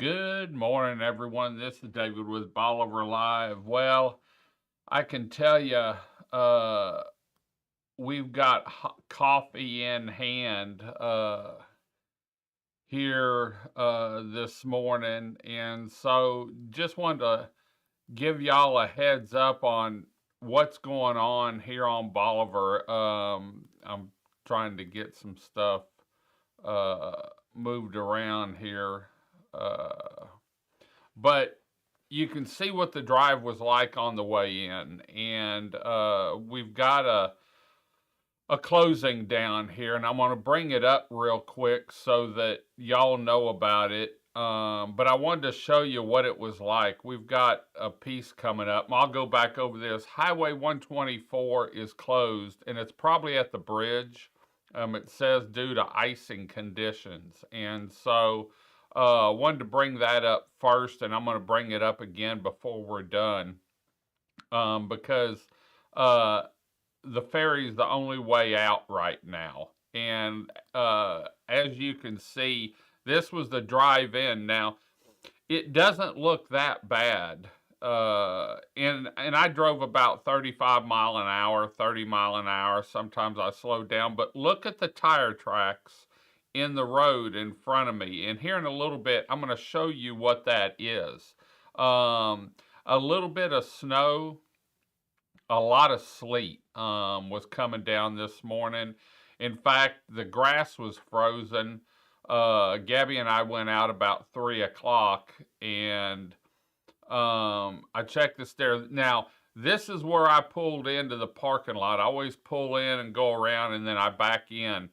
Good morning, everyone. This is David with Bolivar Live. Well, I can tell you, uh, we've got coffee in hand here this morning, and so just wanted to give y'all a heads up on what's going on here on Bolivar. I'm trying to get some stuff uh, moved around here. Uh, but you can see what the drive was like on the way in, and we've got a closing down here, and I'm going to bring it up real quick so that y'all know about it. But I wanted to show you what it was like. We've got a piece coming up. I'll go back over this. Highway 124 is closed, and it's probably at the bridge. It says due to icing conditions, and so wanted to bring that up first, and I'm going to bring it up again before we're done, because uh, the ferry is the only way out right now. And as you can see, this was the drive-in. Now, it doesn't look that bad. And I drove about 35 mile an hour, 30 mile an hour. Sometimes I slowed down, but look at the tire tracks in the road in front of me. And here in a little bit, I'm going to show you what that is. A little bit of snow, a lot of sleet was coming down this morning. In fact, the grass was frozen. Gabby and I went out about 3 o'clock, and I checked the stairs. Now, this is where I pulled into the parking lot. I always pull in and go around, and then I back in.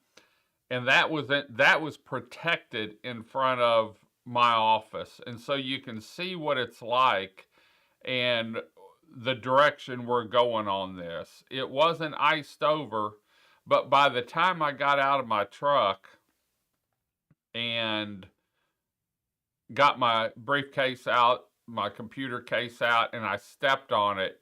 And that was protected in front of my office, and so you can see what it's like and the direction we're going on this. It wasn't iced over, but by the time I got out of my truck and got my briefcase out, my computer case out, and I stepped on it,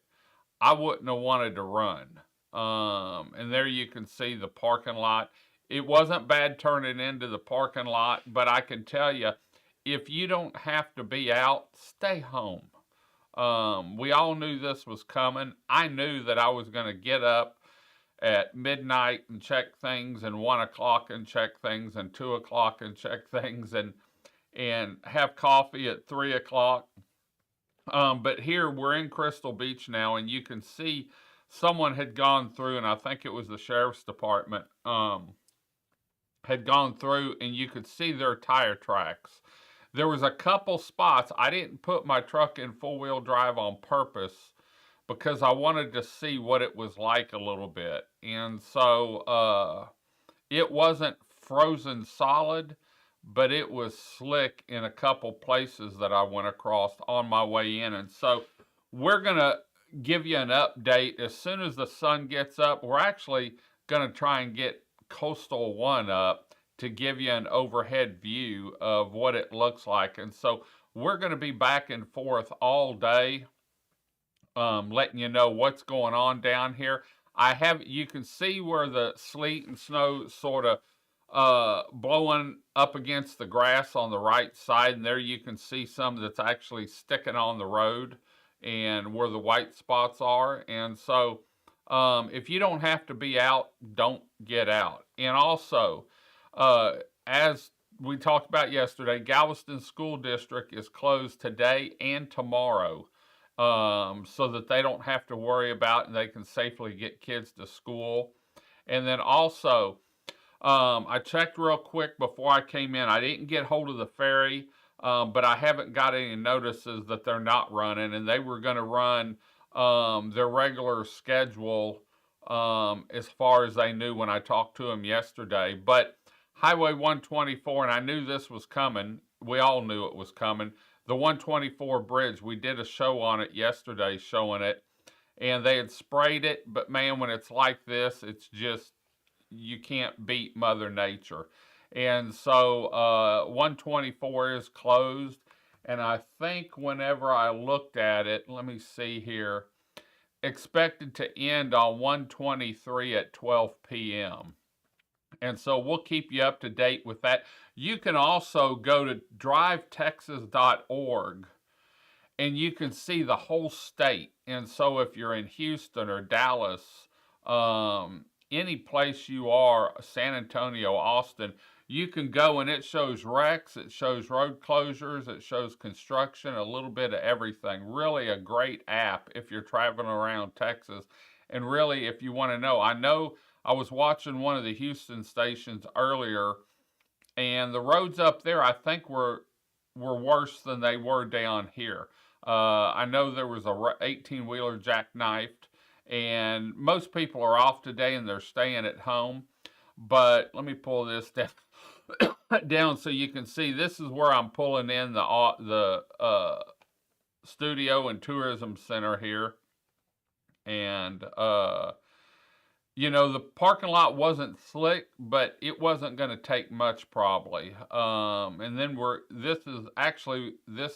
I wouldn't have wanted to run. And there you can see the parking lot. It wasn't bad turning into the parking lot, but I can tell you, if you don't have to be out, stay home. We all knew this was coming. I knew that I was going to get up at midnight and check things, and 1 o'clock and check things, and 2 o'clock and check things, and have coffee at 3 o'clock. But here we're in Crystal Beach now, and you can see someone had gone through, and I think it was the sheriff's department, had gone through, and you could see their tire tracks. There was a couple spots. I didn't put my truck in four-wheel drive on purpose because I wanted to see what it was like a little bit. And so it wasn't frozen solid, but it was slick in a couple places that I went across on my way in. And so we're going to give you an update as soon as the sun gets up. We're actually going to try and get Coastal One up to give you an overhead view of what it looks like. And so we're going to be back and forth all day, letting you know what's going on down here. You can see where the sleet and snow sort of blowing up against the grass on the right side, and there you can see some that's actually sticking on the road and where the white spots are. And so if you don't have to be out, don't get out. And also, as we talked about yesterday, Galveston School District is closed today and tomorrow, so that they don't have to worry about, and they can safely get kids to school. And then also, I checked real quick before I came in. I didn't get hold of the ferry, but I haven't got any notices that they're not running, and they were going to run their regular schedule as far as they knew when I talked to them yesterday. But Highway 124, and I knew this was coming. We all knew it was coming. The 124 bridge, we did a show on it yesterday showing it, and they had sprayed it, but man, when it's like this, it's just, you can't beat Mother Nature. And so 124 is closed, and I think whenever I looked at it, let me see here, expected to end on 123 at 12 p.m. And so we'll keep you up to date with that. You can also go to drivetexas.org and you can see the whole state. And so if you're in Houston or Dallas, any place you are, San Antonio, Austin, you can go and it shows wrecks, it shows road closures, it shows construction, a little bit of everything. Really a great app if you're traveling around Texas. And really, if you want to know, I was watching one of the Houston stations earlier, and the roads up there I think were worse than they were down here. I know there was a 18-wheeler jackknifed, and most people are off today and they're staying at home. But let me pull this down, down so you can see. This is where I'm pulling in the studio and tourism center here, and you know, the parking lot wasn't slick, but it wasn't going to take much probably. And then this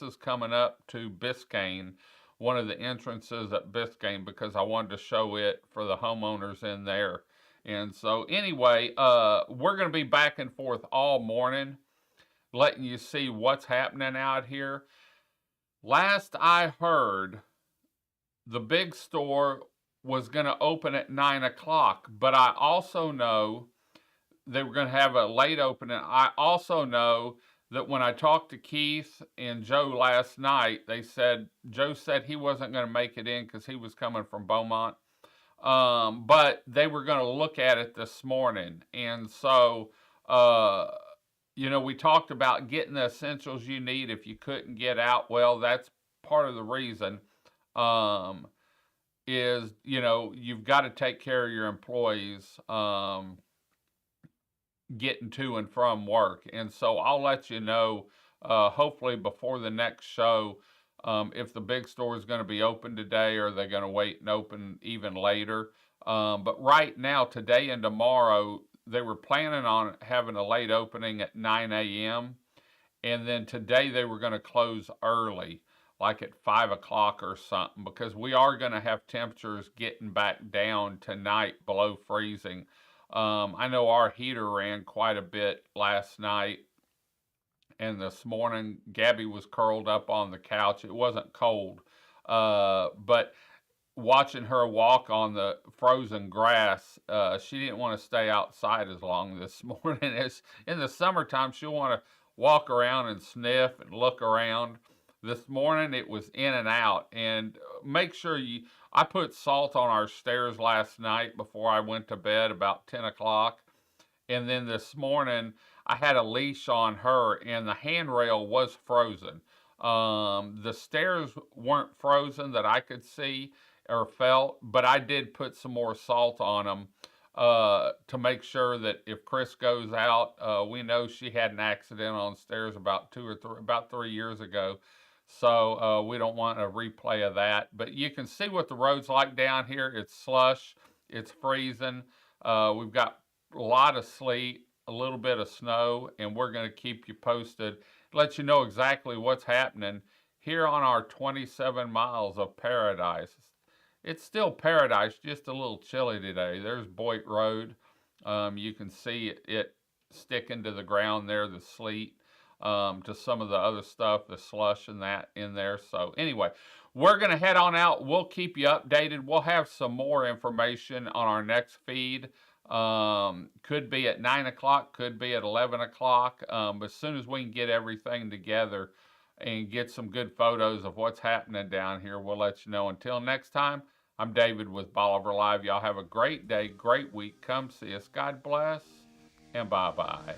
is coming up to Biscayne, one of the entrances at Biscayne, because I wanted to show it for the homeowners in there. And so anyway, we're going to be back and forth all morning, letting you see what's happening out here. Last I heard, the big store was going to open at 9 o'clock, but I also know they were going to have a late opening. I also know that when I talked to Keith and Joe last night, Joe said he wasn't going to make it in because he was coming from Beaumont. But they were going to look at it this morning. And so, you know, we talked about getting the essentials you need if you couldn't get out. Well, that's part of the reason. Is, you know, you've got to take care of your employees getting to and from work. And so I'll let you know, hopefully before the next show, if the big store is going to be open today or they're going to wait and open even later. But right now, today and tomorrow, they were planning on having a late opening at 9 a.m. And then today they were going to close early, like at 5 o'clock or something, because we are going to have temperatures getting back down tonight below freezing. I know our heater ran quite a bit last night, and this morning Gabby was curled up on the couch. It wasn't cold, but watching her walk on the frozen grass, she didn't want to stay outside as long this morning. It's in the summertime, she'll want to walk around and sniff and look around. This morning it was in and out, and make sure I put salt on our stairs last night before I went to bed about 10 o'clock. And then this morning I had a leash on her and the handrail was frozen. The stairs weren't frozen that I could see or felt, but I did put some more salt on them to make sure that if Chris goes out, we know she had an accident on stairs about 3 years ago. So we don't want a replay of that. But you can see what the road's like down here. It's slush. It's freezing. We've got a lot of sleet, a little bit of snow, and we're going to keep you posted, let you know exactly what's happening here on our 27 miles of paradise. It's still paradise, just a little chilly today. There's Boyd Road. You can see it sticking to the ground there, the sleet. To some of the other stuff, the slush and that in there. So anyway, we're going to head on out. We'll keep you updated. We'll have some more information on our next feed. Could be at 9 o'clock, could be at 11 o'clock. But as soon as we can get everything together and get some good photos of what's happening down here, we'll let you know. Until next time, I'm David with Bolivar Live. Y'all have a great day, great week. Come see us. God bless, and bye-bye.